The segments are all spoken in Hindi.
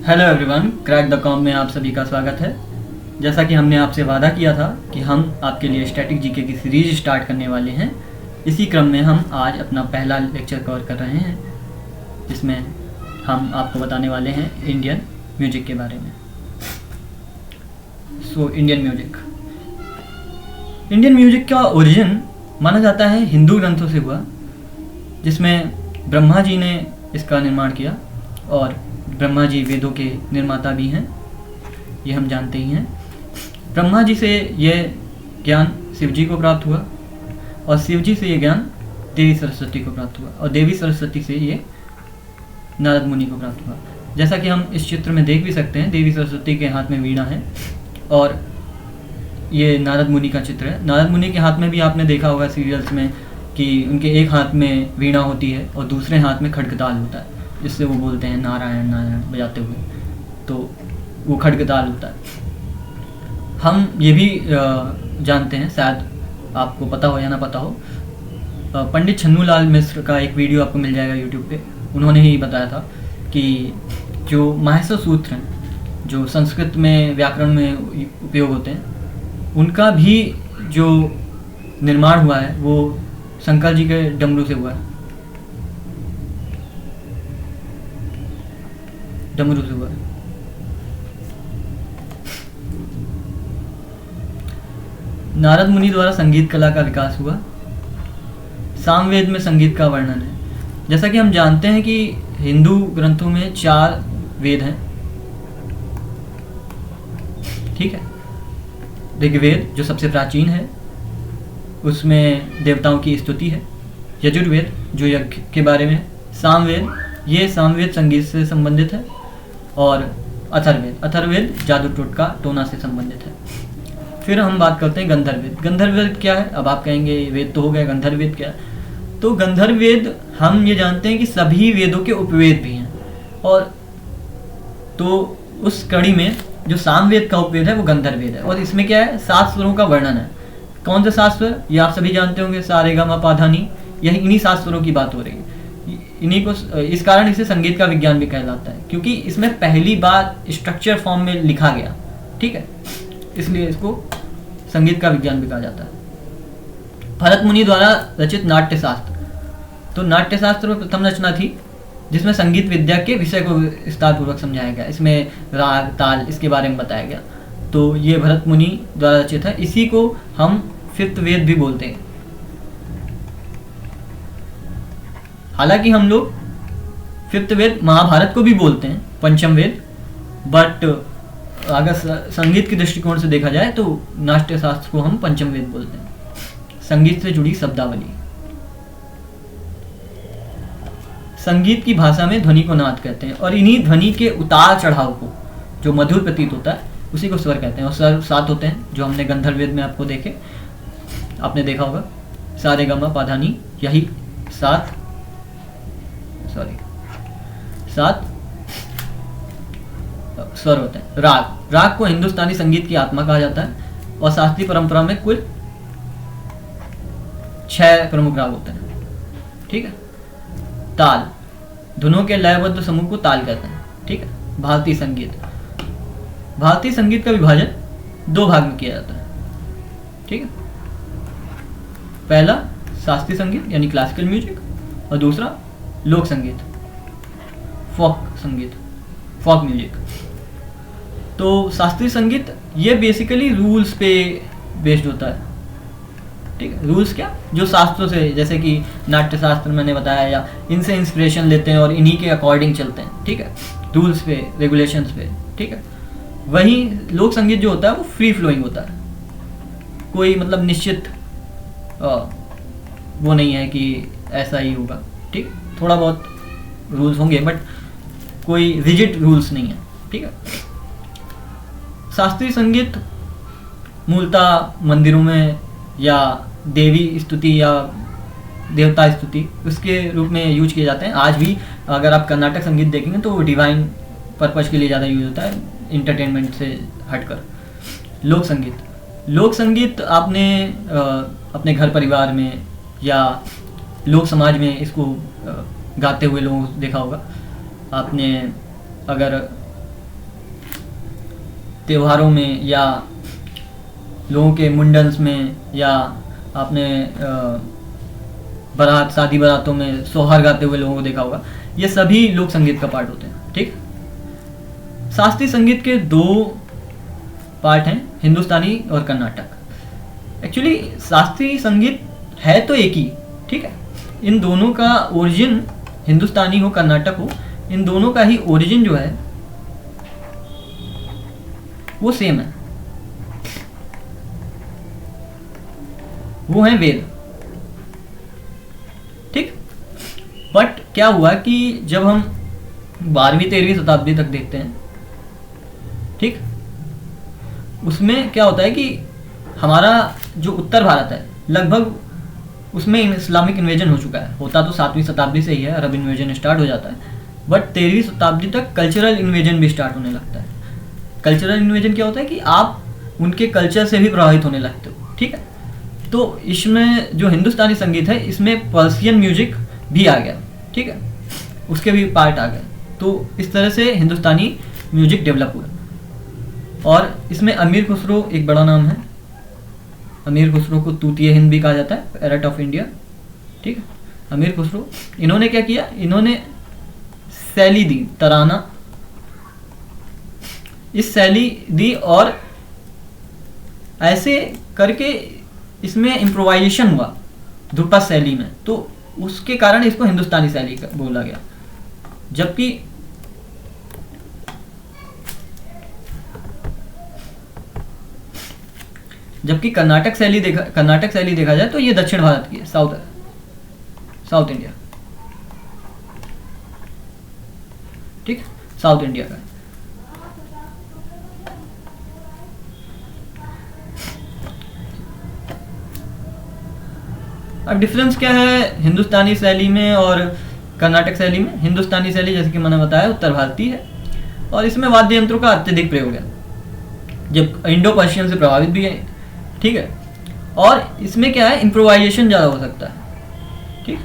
हेलो एवरीवन, क्रैक.com में आप सभी का स्वागत है। जैसा कि हमने आपसे वादा किया था कि हम आपके लिए स्टैटिक जीके की सीरीज स्टार्ट करने वाले हैं, इसी क्रम में हम आज अपना पहला लेक्चर कवर कर रहे हैं, जिसमें हम आपको बताने वाले हैं इंडियन म्यूजिक के बारे में। इंडियन म्यूजिक का ओरिजिन माना जाता है हिंदू ग्रंथों से हुआ, जिसमें ब्रह्मा जी ने इसका निर्माण किया और ब्रह्मा जी वेदों के निर्माता भी हैं, ये हम जानते ही हैं। ब्रह्मा जी से ये ज्ञान शिव जी को प्राप्त हुआ और शिव जी से ये ज्ञान देवी सरस्वती को प्राप्त हुआ और देवी सरस्वती से ये नारद मुनि को प्राप्त हुआ। जैसा कि हम इस चित्र में देख भी सकते हैं, देवी सरस्वती के हाथ में वीणा है और ये नारद मुनि का चित्र है। नारद मुनि के हाथ में भी आपने देखा होगा सीरियल्स में कि उनके एक हाथ में वीणा होती है और दूसरे हाथ में खड्गताल होता है, जिससे वो बोलते हैं नारायण नारायण बजाते हुए, तो वो खड्गताल होता है। हम ये भी जानते हैं, शायद आपको पता हो या ना पता हो, पंडित छन्नूलाल मिश्र का एक वीडियो आपको मिल जाएगा यूट्यूब पे। उन्होंने ही बताया था कि जो माहेश्वर सूत्र हैं, जो संस्कृत में व्याकरण में उपयोग होते हैं, उनका भी जो निर्माण हुआ है वो शंकर जी के डमरू से हुआ है, डमरू से हुआ है। नारद मुनि द्वारा संगीत कला का विकास हुआ। सामवेद में संगीत का वर्णन है। जैसा कि हम जानते हैं कि हिंदू ग्रंथों में 4 वेद हैं, ठीक है। ऋग्वेद जो सबसे प्राचीन है, उसमें देवताओं की स्तुति है। यजुर्वेद जो यज्ञ के बारे में है। सामवेद, ये सामवेद संगीत से संबंधित है। और अथर्ववेद जादू टोटका टोना से संबंधित है। फिर हम बात करते हैं गंधर्ववेद। गंधर्ववेद क्या है? अब आप कहेंगे वेद तो हो गया, गंधर्ववेद क्या है? तो गंधर्ववेद हम ये जानते हैं कि सभी वेदों के उपवेद भी हैं, और तो उस कड़ी में जो सामवेद का उपवेद है वो गंधर्ववेद है। और इसमें क्या है? 7 स्वरों का वर्णन है। कौन से 7 स्वर? ये आप सभी जानते होंगे, सा रे गा मा पा धा नी। यही इन्हीं 7 स्वरों की बात हो रही है। इन्हीं को, इस कारण इसे संगीत का विज्ञान भी कहलाता है, क्योंकि इसमें पहली बार स्ट्रक्चर फॉर्म में लिखा गया, ठीक है, इसलिए इसको संगीत का विज्ञान भी कहा जाता है। भरत मुनि द्वारा रचित नाट्य शास्त्र। तो नाट्य शास्त्र में प्रथम रचना थी जिसमें संगीत विद्या के विषय को विस्तार पूर्वक समझाया गया। इसमें राग ताल इसके बारे में बताया गया। तो ये भरत मुनि द्वारा रचित है। इसी को हम 5th वेद भी बोलते हैं। हालांकि हम लोग 5th वेद महाभारत को भी बोलते हैं, पंचम वेद, बट अगर संगीत के दृष्टिकोण से देखा जाए तो नाट्य शास्त्र को हम पंचम वेद बोलते हैं। संगीत से जुड़ी शब्दावली। संगीत की भाषा में ध्वनि को नाद कहते हैं, और इन्हीं ध्वनि के उतार चढ़ाव को, जो मधुर प्रतीत होता है, उसी को स्वर कहते हैं। और स्वर 7 होते हैं, जो हमने गंधर्ववेद में आपको आपने देखा होगा, सा रे गा मा पा धा नी। यही 7 स्वर होते हैं। राग को हिंदुस्तानी संगीत की आत्मा कहा जाता है, और शास्त्रीय परंपरा में कुल 6 प्रमुख राग होते हैं, ठीक है। ताल, धुनों के लयबद्ध समूह को ताल कहते हैं, ठीक है। भारतीय संगीत का विभाजन 2 भाग में किया जाता है, ठीक है। पहला शास्त्रीय संगीत यानी क्लासिकल म्यूजिक, और दूसरा लोक संगीत, फोक म्यूजिक। तो शास्त्रीय संगीत ये बेसिकली रूल्स पे बेस्ड होता है, ठीक है। रूल्स क्या? जो शास्त्रों से, जैसे कि नाट्य शास्त्र मैंने बताया, या इनसे इंस्पिरेशन लेते हैं और इन्हीं के अकॉर्डिंग चलते हैं, ठीक है, रूल्स पे, रेगुलेशंस पे, ठीक है। वहीं लोक संगीत जो होता है वो फ्री फ्लोइंग होता है। कोई मतलब निश्चित वो नहीं है कि ऐसा ही होगा, ठीक। थोड़ा बहुत रूल्स होंगे, बट कोई रिजिड रूल्स नहीं है, ठीक है। शास्त्रीय संगीत मूलतः मंदिरों में या देवी स्तुति या देवता स्तुति उसके रूप में यूज किए जाते हैं। आज भी अगर आप कर्नाटक संगीत देखेंगे तो वो डिवाइन पर्पज के लिए ज़्यादा यूज होता है, इंटरटेनमेंट से हटकर। लोक संगीत आपने अपने घर परिवार में या लोक समाज में इसको गाते हुए लोगों को देखा होगा। आपने अगर त्योहारों में या लोगों के मुंडन्स में, या आपने बारात, शादी बारातों में सोहर गाते हुए लोगों को देखा होगा। ये सभी लोक संगीत का पार्ट होते हैं। ठीक, शास्त्रीय संगीत के दो पार्ट हैं, हिंदुस्तानी और कर्नाटक। एक्चुअली शास्त्रीय संगीत है तो एक ही, ठीक है, इन दोनों का ओरिजिन, हिंदुस्तानी हो कर्नाटक हो, इन दोनों का ही ओरिजिन जो है वो सेम है, वो है वेद। ठीक, बट क्या हुआ कि जब हम 12वीं 13वीं शताब्दी तक देखते हैं, ठीक, उसमें क्या होता है कि हमारा जो उत्तर भारत है लगभग उसमें इस्लामिक इन्वेजन हो चुका है। होता तो 7वीं शताब्दी से ही है, अरब इन्वेजन स्टार्ट हो जाता है, बट 13वीं शताब्दी तक कल्चरल इन्वेजन भी स्टार्ट होने लगता है। कल्चरल इन्वेजन क्या होता है कि आप उनके कल्चर से भी प्रभावित होने लगते हो। ठीक है, तो इसमें जो हिंदुस्तानी संगीत है इसमें पर्शियन म्यूजिक भी आ गया। ठीक है, उसके भी पार्ट आ गए, तो इस तरह से हिंदुस्तानी म्यूजिक डेवलप हुआ। और इसमें अमीर खुसरो एक बड़ा नाम है। अमीर खुसरो को तूतिए हिंद भी कहा जाता है, पैरट ऑफ इंडिया। ठीक है, अमीर खुसरो, इन्होंने क्या किया, इन्होंने शैली दी, तराना, इस शैली दी, और ऐसे करके इसमें इम्प्रोवाइजेशन हुआ ध्रुपद शैली में, तो उसके कारण इसको हिंदुस्तानी शैली बोला गया। जबकि कर्नाटक शैली देखा जाए तो ये दक्षिण भारत की है, साउथ इंडिया। ठीक, साउथ इंडिया का है। अब डिफरेंस क्या है हिंदुस्तानी शैली में और कर्नाटक शैली में? हिंदुस्तानी शैली जैसे कि मैंने बताया उत्तर भारतीय है, और इसमें वाद्य यंत्रों का अत्यधिक प्रयोग है, जब इंडो पर्शियन से प्रभावित भी है। ठीक है, और इसमें क्या है, इम्प्रोवाइजेशन ज़्यादा हो सकता है। ठीक,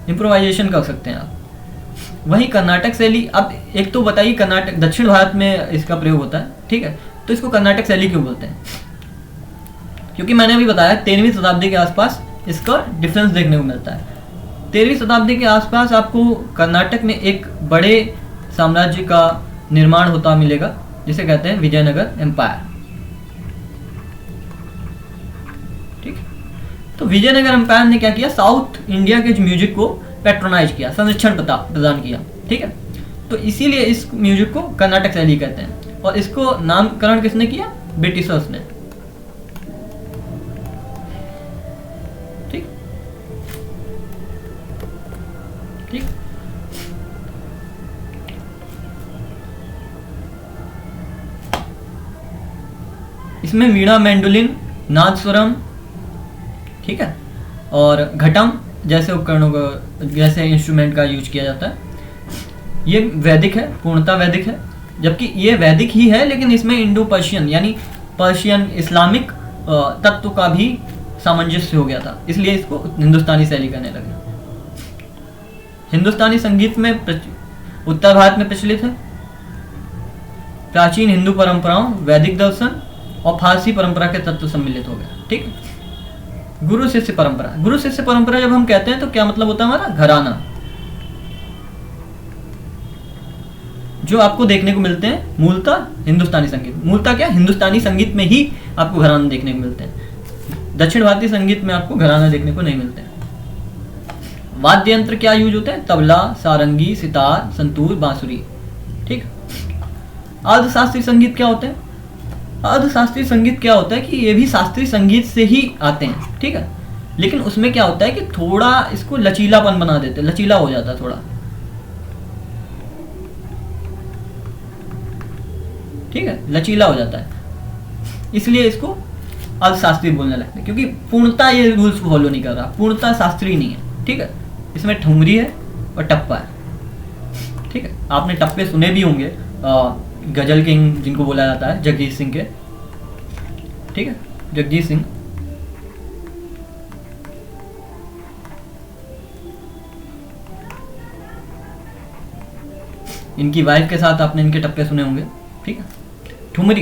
इम्प्रोवाइजेशन कर सकते हैं आप। वहीं कर्नाटक शैली, अब एक तो बताइए, कर्नाटक दक्षिण भारत में इसका प्रयोग होता है, ठीक है, तो इसको कर्नाटक शैली क्यों बोलते हैं? क्योंकि मैंने अभी बताया 13वीं शताब्दी के आसपास इसका डिफरेंस देखने को मिलता है। 13वीं शताब्दी के आसपास आपको कर्नाटक में एक बड़े साम्राज्य का निर्माण होता मिलेगा, जिसे कहते हैं विजयनगर एम्पायर। ठीक, तो विजयनगर एम्पायर ने क्या किया, साउथ इंडिया के म्यूजिक को पैट्रोनाइज किया, संरक्षण प्रदान किया। ठीक है, तो इसीलिए इस म्यूजिक को कर्नाटक शैली कहते हैं, और इसको नामकरण किसने किया? ब्रिटिशर्स ने। ठीक ठीक, इसमें वीणा, मैंडोलिन, नादस्वरम, ठीक है, और घटम जैसे उपकरणों का, जैसे इंस्ट्रूमेंट का यूज किया जाता है। ये वैदिक है, पूर्णतः वैदिक है, जबकि ये वैदिक ही है, लेकिन इसमें इंडो पर्शियन यानी पर्शियन इस्लामिक तत्व का भी सामंजस्य हो गया था, इसलिए इसको हिंदुस्तानी शैली कहने लगे। हिंदुस्तानी संगीत में उत्तर भारत में प्रचलित है। प्राचीन हिंदू परंपराओं, वैदिक दर्शन और फारसी परंपरा के तत्व सम्मिलित हो गया। ठीक, गुरु शिष्य परंपरा। गुरु शिष्य परंपरा जब हम कहते हैं तो क्या मतलब होता है? हमारा घराना, जो आपको देखने को मिलते हैं मूलतः हिंदुस्तानी संगीत। मूलतः क्या, हिंदुस्तानी संगीत में ही आपको घराना देखने को मिलते हैं, दक्षिण भारतीय संगीत में आपको घराना देखने को नहीं मिलते हैं। वाद्य यंत्र क्या यूज होते हैं? तबला, सारंगी, सितार, संतूर, बांसुरी। ठीक, अर्धशास्त्रीय संगीत क्या होते हैं? अर्धशास्त्रीय संगीत क्या होता है कि ये भी शास्त्रीय संगीत से ही आते हैं। ठीक है, लेकिन उसमें क्या होता है कि थोड़ा इसको लचीलापन बना देते हैं, लचीला हो जाता है थोड़ा। ठीक है, लचीला हो जाता है, इसलिए इसको अर्थशास्त्री बोलने लगते हैं, क्योंकि पूर्णतः ये रूल्स फॉलो नहीं कर रहा, पूर्णतः शास्त्रीय नहीं है। ठीक है, इसमें ठुमरी है और टप्पा है। ठीक है, आपने टप्पे सुने भी होंगे, गजल किंग जिनको बोला जाता है, जगजीत सिंह के। ठीक है, जगजीत सिंह, इनकी वाइफ के साथ आपने इनके टप्पे सुने होंगे। ठीक है, ठुमरी,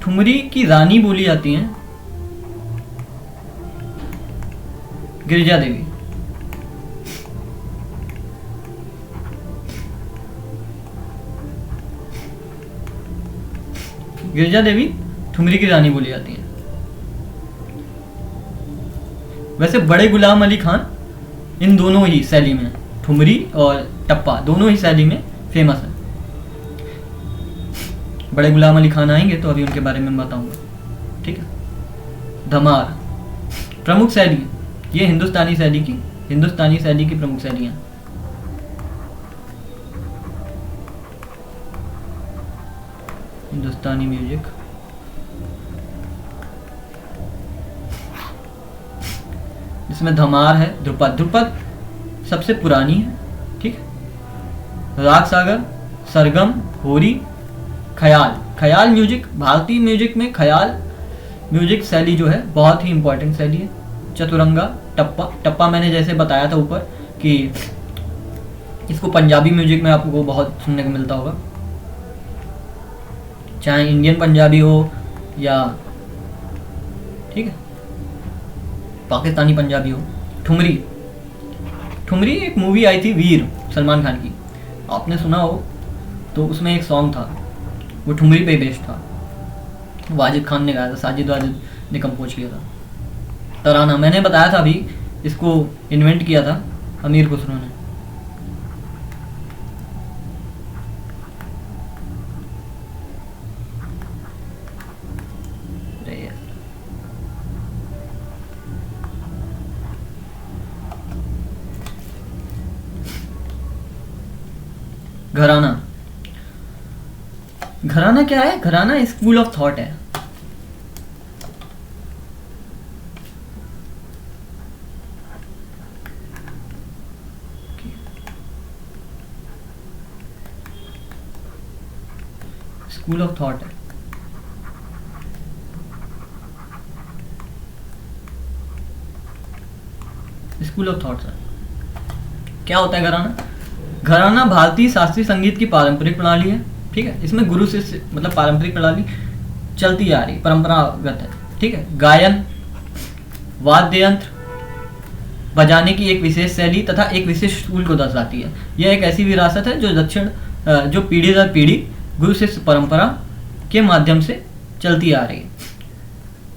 ठुमरी की रानी बोली जाती हैं गिरिजा देवी। गिरिजा देवी ठुमरी की रानी बोली जाती हैं। वैसे बड़े गुलाम अली खान इन दोनों ही शैली में, ठुमरी और टप्पा दोनों ही शैली में फेमस है। बड़े गुलाम अली खान आएंगे तो अभी उनके बारे में बताऊंगा, ठीक है। धमार प्रमुख शैली, ये हिंदुस्तानी शैली की प्रमुख शैलियाँ। हिंदुस्तानी म्यूजिक, इसमें धमार है, ध्रुपद, ध्रुपद सबसे पुरानी है, ठीक है। राग सागर, सरगम, होरी, ख्याल, ख्याल म्यूजिक, भारतीय म्यूजिक में ख्याल म्यूजिक शैली जो है बहुत ही इंपॉर्टेंट शैली है। चतुरंगा, टप्पा, टप्पा मैंने जैसे बताया था ऊपर कि इसको पंजाबी म्यूजिक में आपको बहुत सुनने को मिलता होगा, चाहे इंडियन पंजाबी हो या, ठीक है, पाकिस्तानी पंजाबी हो। ठुमरी, ठुमरी एक मूवी आई थी वीर, सलमान खान की, आपने सुना हो तो उसमें एक सॉन्ग था, वो ठुमरी पे बेस्ड था, वाजिद खान ने गाया था, साजिद वाजिद ने कंपोज किया था। तराना मैंने बताया था अभी, इसको इन्वेंट किया था अमीर खुसरो ने। घराना, घराना क्या है? घराना स्कूल ऑफ थॉट है। स्कूल ऑफ थॉट है। स्कूल ऑफ थॉट है। क्या होता है घराना? घराना भारतीय शास्त्रीय संगीत की पारंपरिक प्रणाली है, ठीक है। इसमें गुरु शिष्य मतलब पारंपरिक प्रणाली चलती आ रही, परंपरागत है, ठीक है। गायन, वाद्य यंत्र बजाने की एक विशेष शैली तथा एक विशेष स्कूल को दर्शाती है। यह एक ऐसी विरासत है जो पीढ़ी दर पीढ़ी गुरु शिष्य परंपरा के माध्यम से चलती आ रही है।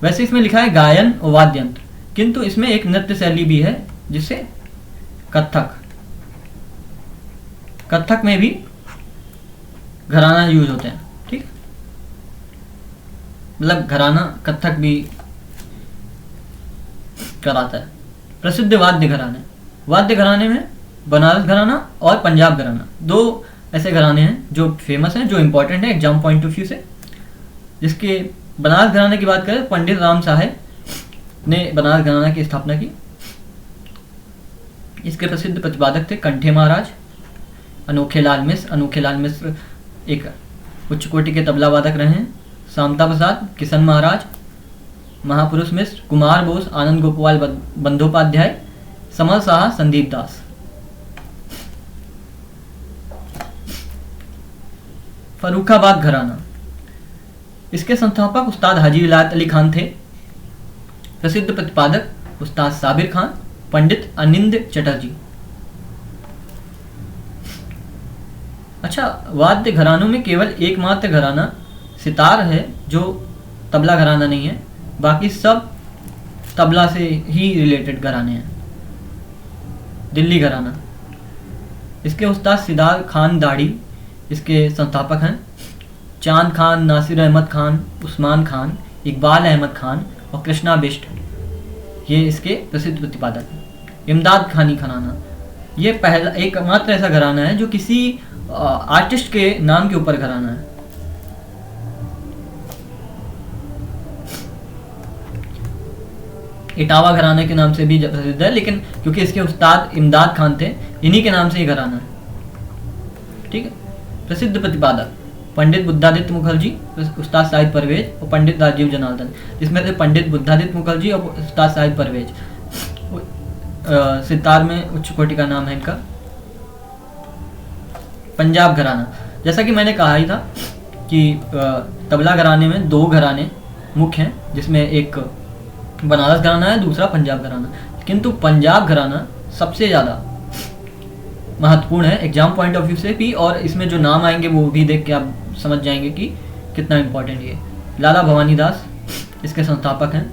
वैसे इसमें लिखा है गायन और वाद्य यंत्र, किंतु इसमें एक नृत्य शैली भी है जिसे कथक, कथक में भी घराना यूज होते हैं, ठीक, मतलब घराना कथक भी कराता है। प्रसिद्ध वाद्य घराने, वाद्य घराने में बनारस घराना और पंजाब घराना, दो ऐसे घराने हैं जो फेमस हैं, जो इंपॉर्टेंट है एग्जाम पॉइंट ऑफ व्यू से। जिसके बनारस घराने की बात करें, पंडित राम साहेब ने बनारस घराना की स्थापना की। इसके प्रसिद्ध प्रतिपादक थे कंठे महाराज, अनोखे लाल मिश्र। अनोखे लाल मिश्र एक उच्च कोटि के तबला वादक रहे हैं। शांता प्रसाद, किशन महाराज, महापुरुष मिश्र, कुमार बोस, आनंद गोपाल बंदोपाध्याय, समर शाह, संदीप दास। फर्रुखाबाद घराना, इसके संस्थापक उस्ताद हाजी विलायत अली खान थे। प्रसिद्ध प्रतिपादक उस्ताद साबिर खान, पंडित अनिंद चटर्जी। अच्छा, वाद्य घरानों में केवल एकमात्र घराना सितार है जो तबला घराना नहीं है, बाकी सब तबला से ही रिलेटेड घराने हैं। दिल्ली घराना, इसके उस्ताद सिदार खान दाढ़ी इसके संस्थापक हैं। चांद खान, नासिर अहमद खान, उस्मान खान, इकबाल अहमद खान और कृष्णा बिष्ट ये इसके प्रसिद्ध प्रतिपादक हैं। इमदाद खानी घराना, ये पहला एकमात्र ऐसा घराना है जो किसी आर्टिस्ट के नाम के ऊपर घराना है। इटावा घराने के नाम से भी प्रसिद्ध है, लेकिन क्योंकि इसके उस्ताद इमदाद खान थे, इन्हीं के नाम से ही घराना है, ठीक है। प्रसिद्ध प्रतिपादक पंडित बुद्धादित्य मुखर्जी, उस्ताद साहिद परवेज और पंडित राजीव जनार्दन। जिसमें से पंडित बुद्धादित्य मुखर्जी और उस्ताद साहिद परवेज सितार में उच्च कोटि का नाम है इनका। पंजाब घराना, जैसा कि मैंने कहा ही था कि तबला घराने में 2 घराने मुख्य हैं, जिसमें एक बनारस घराना है, दूसरा पंजाब घराना। किंतु पंजाब घराना सबसे ज़्यादा महत्वपूर्ण है एग्जाम पॉइंट ऑफ व्यू से भी, और इसमें जो नाम आएंगे वो भी देख के आप समझ जाएंगे कि कितना इम्पोर्टेंट ये। लाला भवानी दास इसके संस्थापक हैं।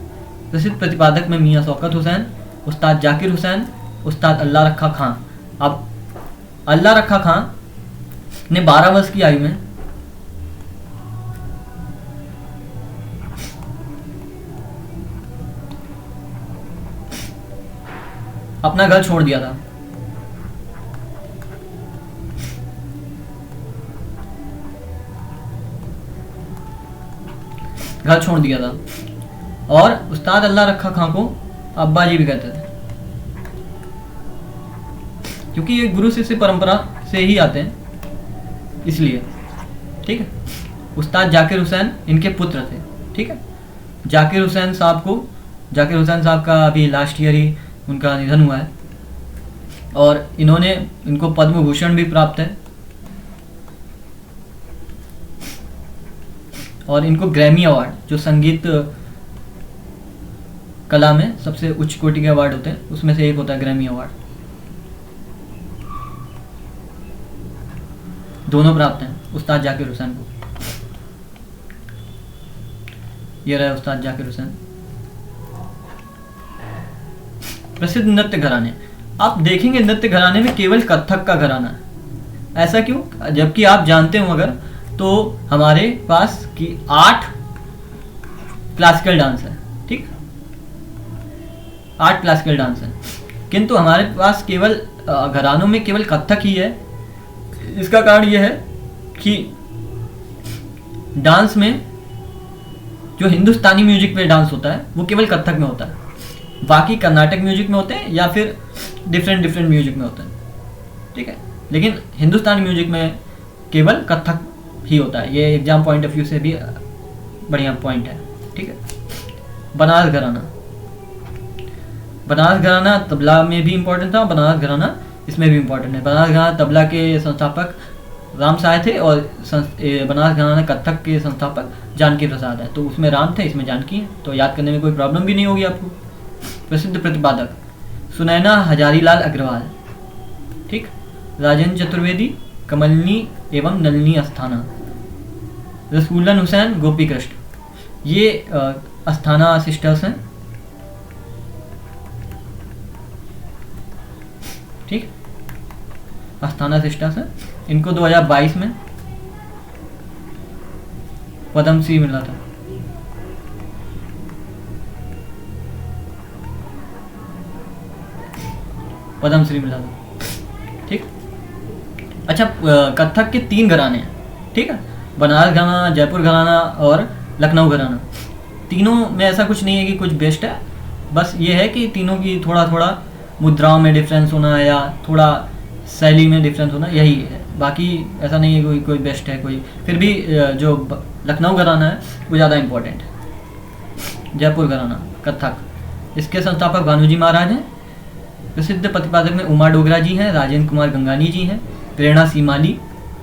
प्रसिद्ध प्रतिपादक में मियाँ शौकत हुसैन, उस्ताद जाकिर हुसैन, उस्ताद अल्लाह रखा खां। अब अल्लाह रखा खां ने 12 वर्ष की आयु में अपना घर छोड़ दिया था। घर छोड़ दिया था और उस्ताद अल्लाह रखा खां को अब्बा जी भी कहते थे, क्योंकि ये गुरु शिष्य परंपरा से ही आते हैं, इसलिए। ठीक है। उस्ताद जाकिर हुसैन इनके पुत्र थे। ठीक है। जाकिर हुसैन साहब का अभी लास्ट ईयर ही उनका निधन हुआ है, और इनको पद्म भूषण भी प्राप्त है, और इनको ग्रैमी अवार्ड, जो संगीत कला में सबसे उच्च कोटि के अवार्ड होते हैं, उसमें से एक होता है ग्रैमी अवार्ड। दोनों प्राप्त हैं उस्ताद जाकिर हुसैन को। ये रहा उस्ताद जाकिर हुसैन। प्रसिद्ध नृत्य घराने, आप देखेंगे नृत्य घराने में केवल कथक का घराना है। ऐसा क्यों? जबकि आप जानते हो अगर तो हमारे पास कि 8 क्लासिकल डांस है। ठीक, 8 क्लासिकल डांस है, किंतु हमारे पास केवल घरानों में केवल कथक ही है। इसका कारण यह है कि डांस में जो हिंदुस्तानी म्यूजिक पे डांस होता है वो केवल कथक में होता है, बाकी कर्नाटक म्यूजिक में होते हैं या फिर डिफरेंट म्यूजिक में होते हैं। ठीक है, लेकिन हिंदुस्तानी म्यूजिक में केवल कथक ही होता है। ये एग्जाम पॉइंट ऑफ व्यू से भी बढ़िया पॉइंट है। ठीक है। बनारस घराना तबला में भी इम्पोर्टेंट था, बनारस घराना इसमें भी इम्पोर्टेंट है। बनारस घराना तबला के संस्थापक राम साय थे, और बनारस घराना कथक के संस्थापक जानकी प्रसाद है। तो उसमें राम थे, इसमें जानकी है, तो याद करने में कोई प्रॉब्लम भी नहीं होगी आपको। प्रसिद्ध प्रतिपादक सुनैना हजारीलाल अग्रवाल, ठीक, राजेंद्र चतुर्वेदी, कमलनी एवं नलिनी अस्थाना, रसूलन हुसैन, गोपी कृष्ण, ये अस्थाना सिस्टर्स हैं। ठीक, अस्थाना सिस्टर्स हैं। इनको 2022 में पद्मश्री मिला था। पद्मश्री मिला था। ठीक, अच्छा, कथक के 3 घराने हैं। ठीक है, बनारस घराना, जयपुर घराना और लखनऊ घराना। तीनों में ऐसा कुछ नहीं है कि कुछ बेस्ट है, बस ये है कि तीनों की थोड़ा थोड़ा मुद्राओं में डिफरेंस होना या थोड़ा शैली में डिफरेंस होना, यही है। बाकी ऐसा नहीं है कोई बेस्ट है कोई। फिर भी जो लखनऊ घराना है वो ज़्यादा इम्पोर्टेंट है। जयपुर घराना कथक, इसके संस्थापक भानुजी महाराज हैं। प्रसिद्ध प्रतिपादक में उमा डोगरा जी हैं, राजेंद्र कुमार गंगानी जी हैं, प्रेरणा सीमाली,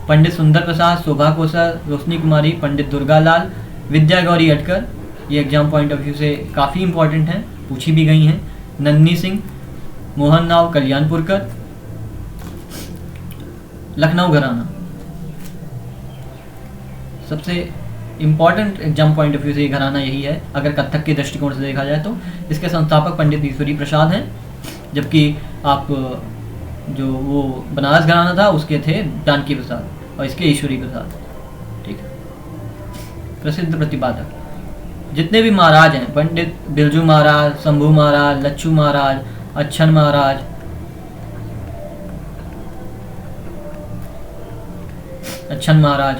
पंडित सुंदर प्रसाद, शोभा कोसर, रोशनी कुमारी, पंडित दुर्गालाल, विद्या गौरी अटकर, ये एग्जाम पॉइंट ऑफ व्यू से काफ़ी इंपॉर्टेंट हैं, पूछी भी गई हैं। नंदनी सिंह, मोहन नाव कल्याणपुरकर। लखनऊ घराना सबसे important exam point of view से घराना यही है, अगर कथक के दृष्टिकोण से देखा जाए तो। इसके संस्थापक पंडित ईश्वरी प्रसाद हैं, जबकि आप जो वो बनारस घराना था उसके थे जानकी प्रसाद, और इसके ईश्वरी प्रसाद। ठीक, प्रसिद्ध प्रतिपादक जितने भी महाराज हैं, पंडित बिरजू महाराज, शंभू महाराज, लच्छू महाराज, अच्छन महाराज,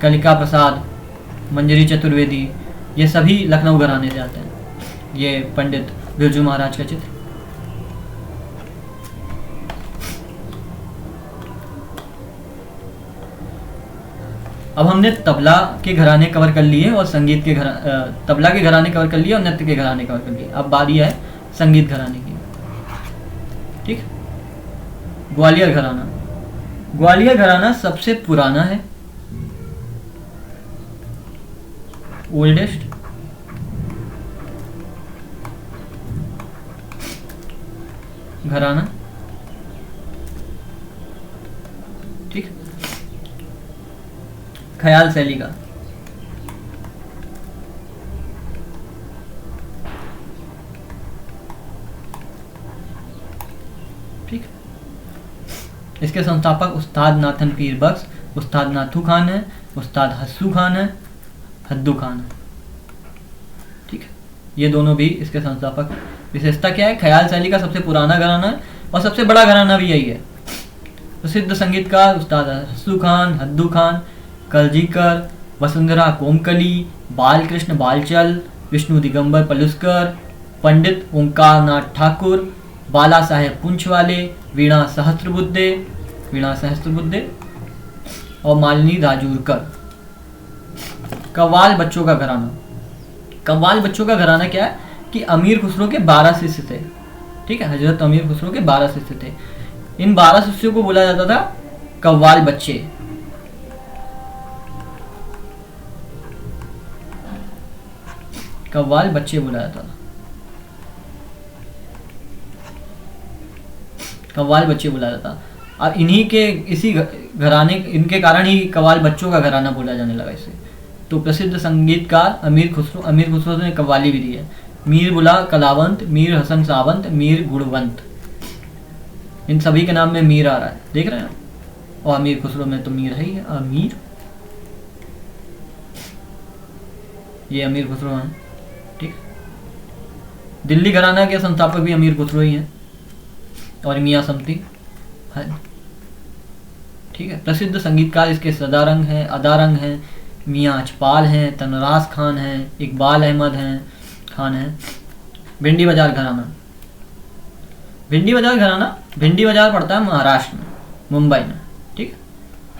कलिका प्रसाद, मंजरी चतुर्वेदी, ये सभी लखनऊ घराने से आते हैं। ये पंडित बिरजू महाराज का चित्र। अब हमने तबला के घराने कवर कर लिए और संगीत के तबला के घराने कवर कर लिए और नृत्य के घराने कवर कर लिए। अब बारी है संगीत घराने की। ठीक, ग्वालियर घराना सबसे पुराना है ओल्डेस्ट घराना, ठीक। ख्याल शैली का, ठीक। इसके संस्थापक उस्ताद नाथन पीर बख्श, उस्ताद नाथू खान है, उस्ताद हस्सू खान है, हद्दू खान है, ठीक है। ये दोनों भी इसके संस्थापक। विशेषता क्या है? ख्याल शैली का सबसे पुराना घराना है और सबसे बड़ा घराना भी यही है। प्रसिद्ध संगीतकार उस्ताद हस्सू खान, हद्दू खान, कलजीकर, वसुंधरा कोमकली, बालकृष्ण बालचल, विष्णु दिगंबर पलुस्कर, पंडित ओंकार नाथ ठाकुर, बाला साहेब पुंछवाले, वीणा सहस्त्रबुद्धे और मालिनी राजूरकर। कव्वाल बच्चों का घराना। कव्वाल बच्चों का घराना क्या है कि अमीर खुसरो के 12 शिष्य थे, ठीक है। हजरत अमीर खुसरो के 12 शिष्य थे। इन 12 शिष्यों को बोला जाता था कव्वाल बच्चे। कव्वाल बच्चे बोला जाता था, कव्वाल बच्चे बोला जाता। अब इन्हीं के इसी घराने, इनके कारण ही कव्वाल बच्चों का घराना बोला जाने लगा इसे। तो प्रसिद्ध संगीतकार अमीर खुसरो ने कव्वाली भी दी है। मीर बुला कलावंत, मीर हसन सावंत, मीर गुणवंत, इन सभी के नाम में मीर आ रहा है, देख रहे हैं। और अमीर खुसरो में तो मीर है ही है, अमीर। ये अमीर खुसरो हैं, ठीक। दिल्ली घराना के संस्थापक भी अमीर खुसरो ही हैं और मियाँ समती है, ठीक है। प्रसिद्ध संगीतकार इसके सदारंग हैं, अदारंग हैं, मियाँ अचपाल हैं, तनराज खान हैं, इकबाल अहमद हैं खान हैं। भिंडी बाजार घराना। भिंडी बाजार घराना, भिंडी बाजार पड़ता है महाराष्ट्र में, मुंबई में, ठीक है।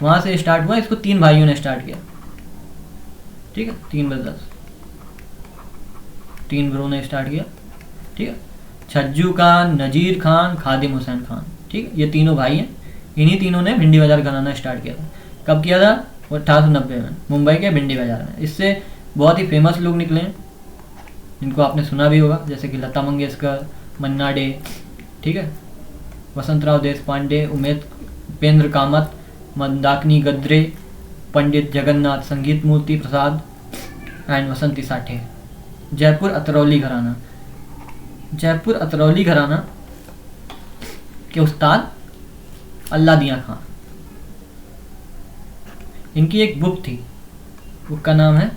वहाँ से स्टार्ट हुआ। इसको 3 भाइयों ने स्टार्ट किया, ठीक है। 3 ब्रदर्स, 3 ब्रो ने स्टार्ट किया, ठीक है। छज्जू खान, नजीर खान, खादिम हुसैन खान, ठीक है। ये तीनों भाई हैं। इन्हीं तीनों ने भिंडी बाजार घराना स्टार्ट किया था। कब किया था? 1890 में, मुंबई के भिंडी बाजार में। इससे बहुत ही फेमस लोग निकले हैं जिनको आपने सुना भी होगा, जैसे कि लता मंगेशकर, मन्ना डे, ठीक है, वसंतराव देश पांडे, उपेंद्र कामत, मंदाकिनी गद्रे, पंडित जगन्नाथ संगीत मूर्ति प्रसाद एंड वसंती साठे। जयपुर अतरौली घराना। जयपुर अतरौली घराना के उस्ताद अल्लादिया खान। इनकी एक बुक थी, बुक का नाम है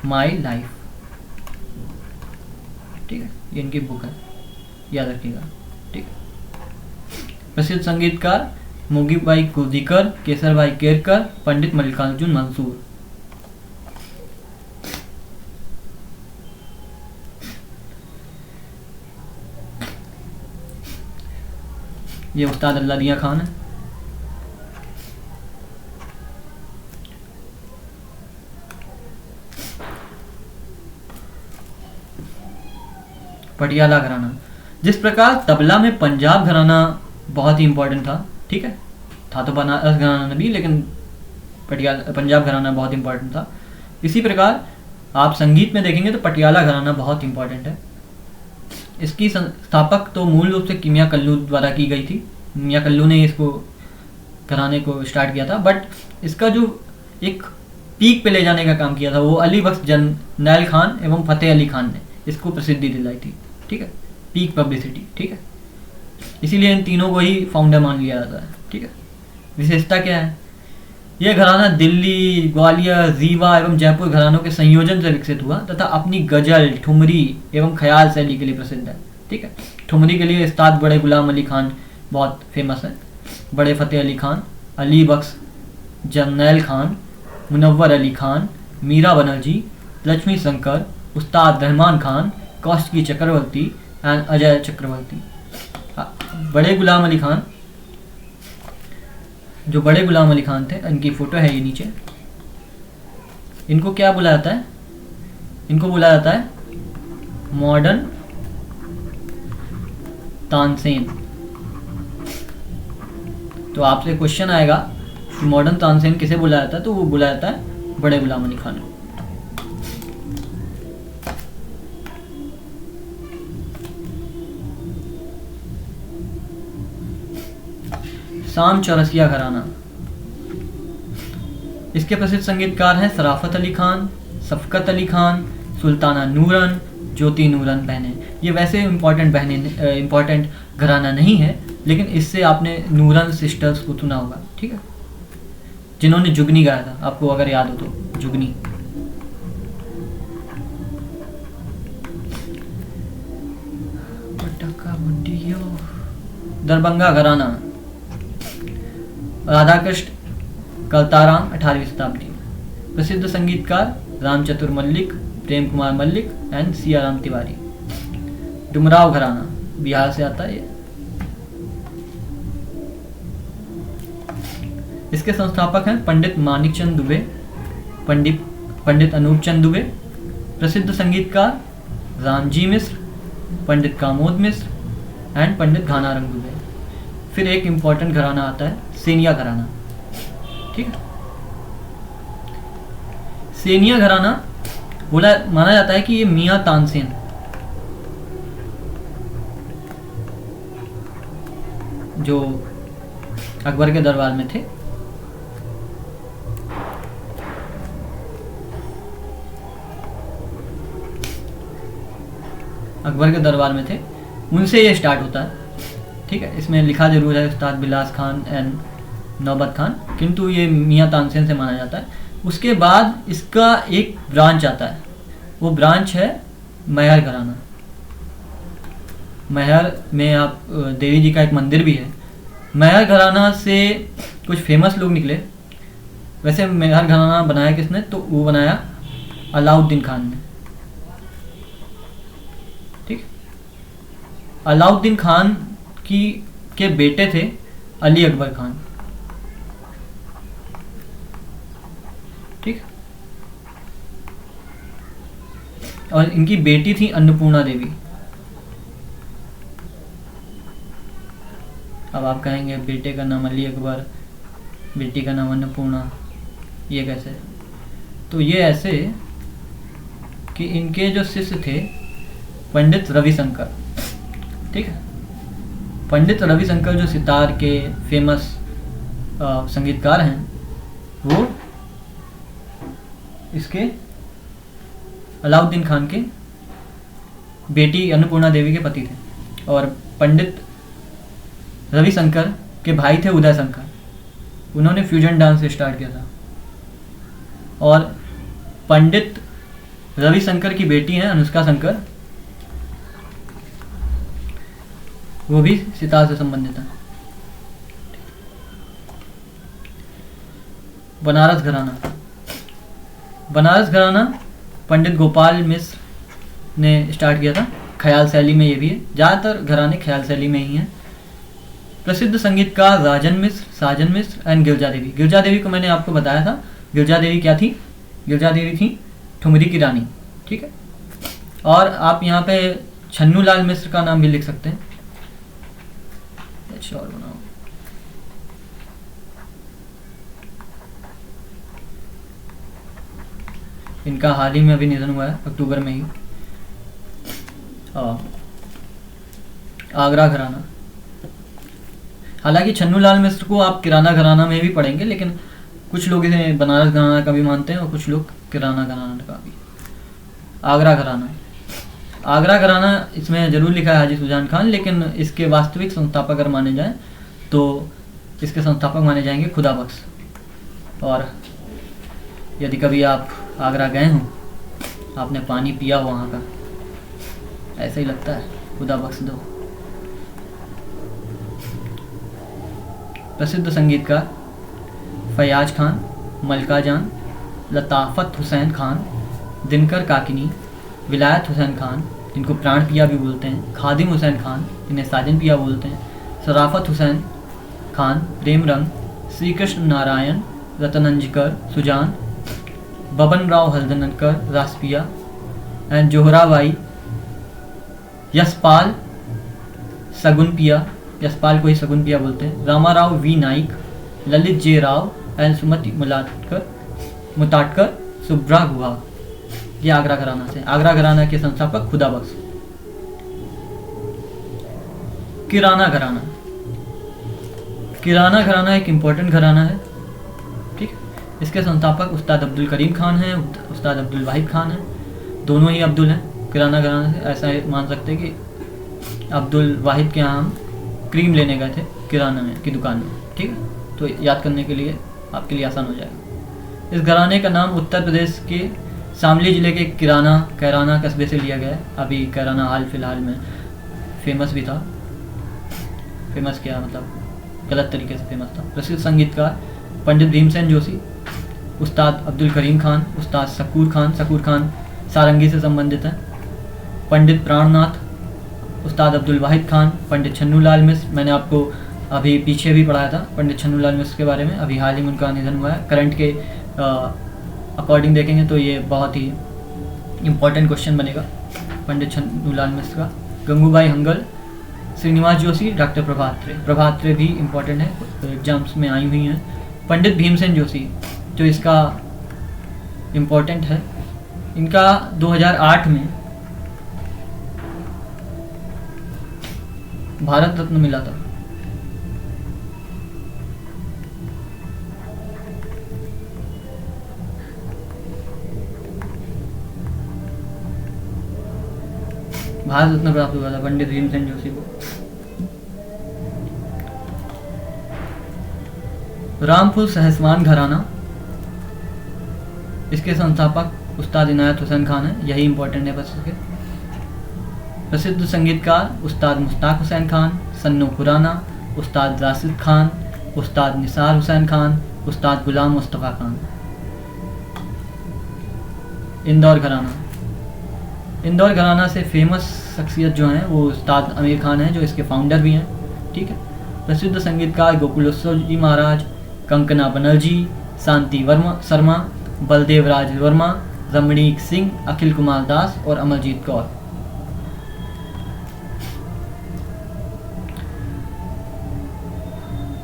माई लाइफ, ठीक है। ये इनकी बुक है, याद रखिएगा, ठीक है। प्रसिद्ध संगीतकार मोगी भाई कुर्दीकर, केसर भाई केरकर, पंडित मल्लिकार्जुन मंसूर। ये उस्ताद अल्लादिया खान है। पटियाला घराना। जिस प्रकार तबला में पंजाब घराना बहुत ही इंपॉर्टेंट था, ठीक है, था तो बनारस घराना भी, लेकिन पंजाब घराना बहुत इंपॉर्टेंट था। इसी प्रकार आप संगीत में देखेंगे तो पटियाला घराना बहुत इंपॉर्टेंट है। इसकी संस्थापक तो मूल रूप से कीमिया कल्लू द्वारा की गई थी। मियाँ कल्लू ने इसको घराने को स्टार्ट किया था, बट इसका जो एक पीक पे ले जाने का काम किया था वो अली बख्श जरनैल खान एवं फतेह अली खान ने इसको प्रसिद्धि दिलाई थी, ठीक है, पीक पब्लिसिटी, ठीक है। इसीलिए इन तीनों को ही फाउंडर मान लिया जाता है, ठीक है। विशेषता क्या है? यह घराना दिल्ली, ग्वालियर, रीवा एवं जयपुर घरानों के संयोजन से विकसित हुआ तथा अपनी गजल, ठुमरी एवं ख्याल शैली के लिए प्रसिद्ध है, ठीक है। ठुमरी के लिए उस्ताद बड़े गुलाम अली खान बहुत फेमस है, बड़े फतेह अली खान, अली बख्श जरनैल खान, मुनव्वर अली खान, मीरा बनर्जी, लक्ष्मी शंकर, उस्ताद रहमान खान, कौशिकी चक्रवर्ती एंड अजय चक्रवर्ती। बड़े गुलाम अली खान, जो बड़े गुलाम अली खान थे, इनकी फोटो है ये नीचे। इनको क्या बोला जाता है? इनको बोला जाता है मॉडर्न तानसेन। तो आपसे क्वेश्चन आएगा कि मॉडर्न तानसेन किसे बोला जाता है, तो वो बोला जाता है बड़े गुलाम अली खान। शाम चौरसिया घराना। इसके प्रसिद्ध संगीतकार हैं शराफत अली खान, शफकत अली खान, सुल्ताना नूरन, ज्योति नूरन बहनें। ये वैसे इम्पॉर्टेंट घराना नहीं है, लेकिन इससे आपने नूरन सिस्टर्स को सुना होगा, ठीक है, जिन्होंने जुगनी गाया था, आपको अगर याद हो तो जुगनी। दरभंगा घराना, राधाकृष्ण कलताराम 18वीं शताब्दी। प्रसिद्ध संगीतकार रामचतुर मल्लिक, प्रेम कुमार मल्लिक एंड सियाराम तिवारी। डुमराव घराना बिहार से आता है ये। इसके संस्थापक हैं पंडित मानिक चंद दुबे, पंडित अनूप चंद दुबे। प्रसिद्ध संगीतकार रामजी मिश्र, पंडित कामोद मिश्र एंड पंडित घानारंग दुबे। फिर एक इम्पॉर्टेंट घराना आता है सेनिया घराना, ठीक है। सेनिया घराना माना जाता है कि ये मियां तानसेन जो अकबर के दरबार में थे, उनसे ये स्टार्ट होता है, ठीक है। इसमें लिखा जरूर है उस्ताद बिलास खान एंड नौबत खान, किंतु ये मियां तानसेन से माना जाता है। उसके बाद इसका एक ब्रांच आता है, वो ब्रांच है मैहर घराना। मैहर में आप देवी जी का एक मंदिर भी है। मैहर घराना से कुछ फेमस लोग निकले। वैसे मैहर घराना बनाया किसने, तो वो बनाया अलाउद्दीन खान ने, ठीक। अलाउद्दीन खान के बेटे थे अली अकबर खान, ठीक। और इनकी बेटी थी अन्नपूर्णा देवी। अब आप कहेंगे बेटे का नाम अली अकबर, बेटी का नाम अन्नपूर्णा, ये कैसे? तो ये ऐसे कि इनके जो शिष्य थे पंडित रविशंकर, ठीक है। पंडित रविशंकर जो सितार के फेमस संगीतकार हैं, वो इसके अलाउद्दीन खान के बेटी अन्नपूर्णा देवी के पति थे। और पंडित रविशंकर के भाई थे उदय शंकर, उन्होंने फ्यूजन डांस स्टार्ट किया था। और पंडित रविशंकर की बेटी हैं अनुष्का शंकर, वो भी सितार से संबंधित है। बनारस घराना, बनारस घराना पंडित गोपाल मिश्र ने स्टार्ट किया था, ख्याल शैली में ये भी है। ज़्यादातर घराने ख्याल शैली में ही हैं। प्रसिद्ध संगीतकार राजन मिश्र, साजन मिश्र एंड गिरजा देवी। गिरजा देवी को मैंने आपको बताया था, गिरजा देवी क्या थी? गिरजा देवी थी ठुमरी की रानी, ठीक है। और आप यहाँ पे छन्नू लाल मिश्र का नाम भी लिख सकते हैं। और बनाओ, इनका हाल ही में अभी निधन हुआ है, अक्टूबर में ही। आगरा घराना, हालांकि छन्नू लाल मिश्र को आप किराना घराना में भी पढ़ेंगे, लेकिन कुछ लोग इसे बनारस घराना का भी मानते हैं और कुछ लोग किराना घराना का भी। आगरा घराना, आगरा घराना इसमें जरूर लिखा है हाजी सुजान खान, लेकिन इसके वास्तविक संस्थापक अगर माने जाएं तो इसके संस्थापक माने जाएंगे खुदा बख्श। और यदि कभी आप आगरा गए हों, आपने पानी पिया हो वहाँ का, ऐसा ही लगता है, खुदा बख्श दो। प्रसिद्ध संगीतकार फयाज खान, मलका जान, लताफत हुसैन खान, दिनकर काकिनी, विलायत हुसैन खान, जिनको प्राण पिया भी बोलते हैं, खादिम हुसैन खान, जिन्हें साजन पिया बोलते हैं, शराफत हुसैन खान, प्रेम रंग, श्री कृष्ण नारायण, रतनंजकर, सुजान, बबन राव हल्दनकर, रासपिया एंड जोहराबाई, यशपाल, सगुन पिया, यशपाल को ही सगुन पिया बोलते हैं, Ramarao V Naik, Lalit J Rao and Sumati Mutatkar, Subra Guha. ये आगरा घराना से। आगरा घराना के संस्थापक खुदा बख्श। किराना घराना, किराना घराना एक इम्पोर्टेंट घराना है, ठीक। इसके संस्थापक उस्ताद अब्दुल करीम खान हैं, उस्ताद अब्दुल वाहिद खान हैं। दोनों ही अब्दुल हैं किराना घराना से। ऐसा मान सकते हैं कि अब्दुल वाहिद के यहाँ हम क्रीम लेने गए थे किराना में की दुकान में, ठीक है। तो याद करने के लिए आपके लिए आसान हो जाएगा। इस घराने का नाम उत्तर प्रदेश के शामली ज़िले के कैराना कस्बे से लिया गया है। अभी कैराना हाल फिलहाल में फेमस भी था, फेमस क्या मतलब गलत तरीके से फेमस था। प्रसिद्ध संगीतकार पंडित भीमसेन जोशी, उस्ताद अब्दुल करीम खान, उस्ताद शकूर खान सारंगी से संबंधित हैं। पंडित प्राणनाथ, उस्ताद अब्दुल वाहिद खान, पंडित छन्नूलाल मिश्र, मैंने आपको अभी पीछे भी पढ़ाया था पंडित छन्नूलाल मिश्र के बारे में। अभी हाल ही में उनका निधन हुआ है। करंट के अकॉर्डिंग देखेंगे तो ये बहुत ही इम्पोर्टेंट क्वेश्चन बनेगा पंडित छन्नूलाल मिश्र का। गंगूबाई हंगल, श्रीनिवास जोशी, डॉक्टर प्रभात रे भी इम्पोर्टेंट है, एग्जाम्स में आई हुई हैं। पंडित भीमसेन जोशी जो इसका इम्पोर्टेंट है, इनका 2008 में भारत रत्न मिला था। भारत रत्न प्राप्त हुआ था पंडित भीमसेन जोशी को। रामपुर सहसवान घराना, इसके संस्थापक उस्ताद इनायत हुसैन खान है, यही इम्पोर्टेंट है बस इसके। प्रसिद्ध संगीतकार उस्ताद मुश्ताक हुसैन खान, सन्नो खुराना, उस्ताद राशिद खान, उस्ताद निसार हुसैन खान, उस्ताद गुलाम मुस्तफ़ा खान। इंदौर घराना से फेमस शख्सियत जो हैं वो उस्ताद आमिर खान हैं जो इसके फाउंडर भी हैं, ठीक है। प्रसिद्ध संगीतकार गोकुलोत्सव जी महाराज, कंकना बनर्जी, शांति शर्मा, बलदेव राज वर्मा, रमणीक सिंह, अखिल कुमार दास और अमरजीत कौर।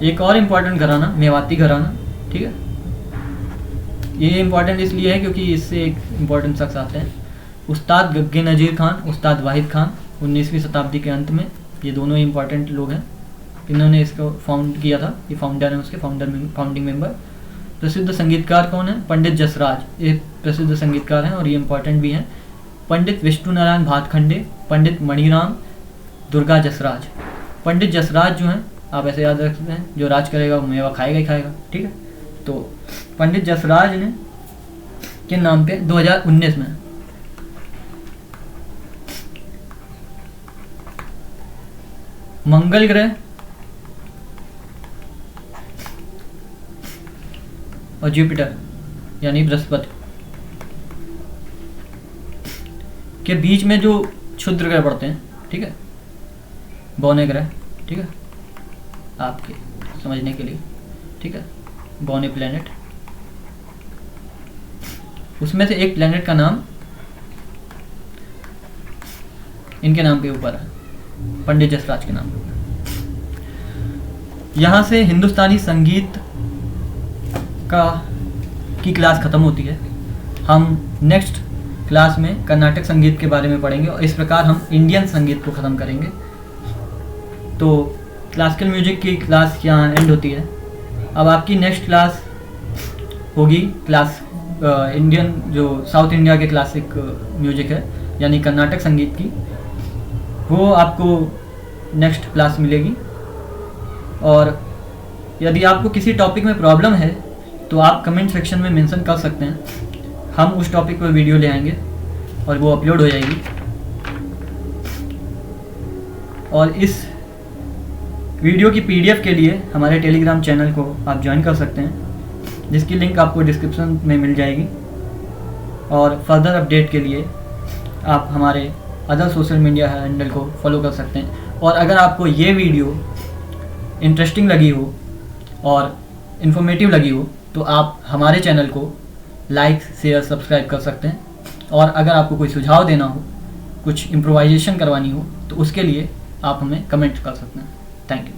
एक और इम्पोर्टेंट घराना मेवाती घराना, ठीक है। ये इम्पोर्टेंट इसलिए है क्योंकि इससे एक इम्पोर्टेंट शख्स आते हैं, उस्ताद गग्गे नज़ीर खान, उस्ताद वाहिद खान, 19वीं शताब्दी के अंत में। ये दोनों ही इम्पोर्टेंट लोग हैं, इन्होंने इसको फाउंड किया था, ये फाउंडर हैं उसके, फाउंडिंग मेंबर। प्रसिद्ध संगीतकार कौन है? पंडित जसराज, ये प्रसिद्ध संगीतकार हैं और ये इम्पोर्टेंट भी हैं। पंडित विष्णु नारायण भातखंडे, पंडित मणिराम दुर्गा जसराज। पंडित जसराज जो हैं आप ऐसे याद रख सकते हैं, जो राज करेगा वो मेवा खाएगा ही खाएगा, ठीक है। तो पंडित जसराज ने के नाम पे 2019 में मंगल ग्रह और जुपिटर यानी बृहस्पति के बीच में जो क्षुद्र ग्रह पड़ते हैं, ठीक है, बौने ग्रह, ठीक है, आपके समझने के लिए, ठीक है, बौने प्लेनेट, उसमें से एक प्लेनेट का नाम इनके नाम के ऊपर है, पंडित जसराज के नाम पे। यहाँ से हिंदुस्तानी संगीत की क्लास ख़त्म होती है। हम नेक्स्ट क्लास में कर्नाटक संगीत के बारे में पढ़ेंगे और इस प्रकार हम इंडियन संगीत को ख़त्म करेंगे। तो क्लासिकल म्यूजिक की क्लास यहाँ एंड होती है। अब आपकी नेक्स्ट क्लास होगी क्लास इंडियन जो साउथ इंडिया के क्लासिक म्यूजिक है यानी कर्नाटक संगीत की, वो आपको नेक्स्ट क्लास मिलेगी। और यदि आपको किसी टॉपिक में प्रॉब्लम है तो आप कमेंट सेक्शन में मेंशन कर सकते हैं, हम उस टॉपिक पर वीडियो ले आएंगे और वो अपलोड हो जाएगी। और इस वीडियो की पीडीएफ के लिए हमारे टेलीग्राम चैनल को आप ज्वाइन कर सकते हैं, जिसकी लिंक आपको डिस्क्रिप्शन में मिल जाएगी। और फर्दर अपडेट के लिए आप हमारे अदर सोशल मीडिया हैंडल को फॉलो कर सकते हैं। और अगर आपको ये वीडियो इंटरेस्टिंग लगी हो और इन्फॉर्मेटिव लगी हो तो आप हमारे चैनल को लाइक शेयर सब्सक्राइब कर सकते हैं। और अगर आपको कोई सुझाव देना हो, कुछ इम्प्रोवाइजेशन करवानी हो तो उसके लिए आप हमें कमेंट कर सकते हैं। Thank you.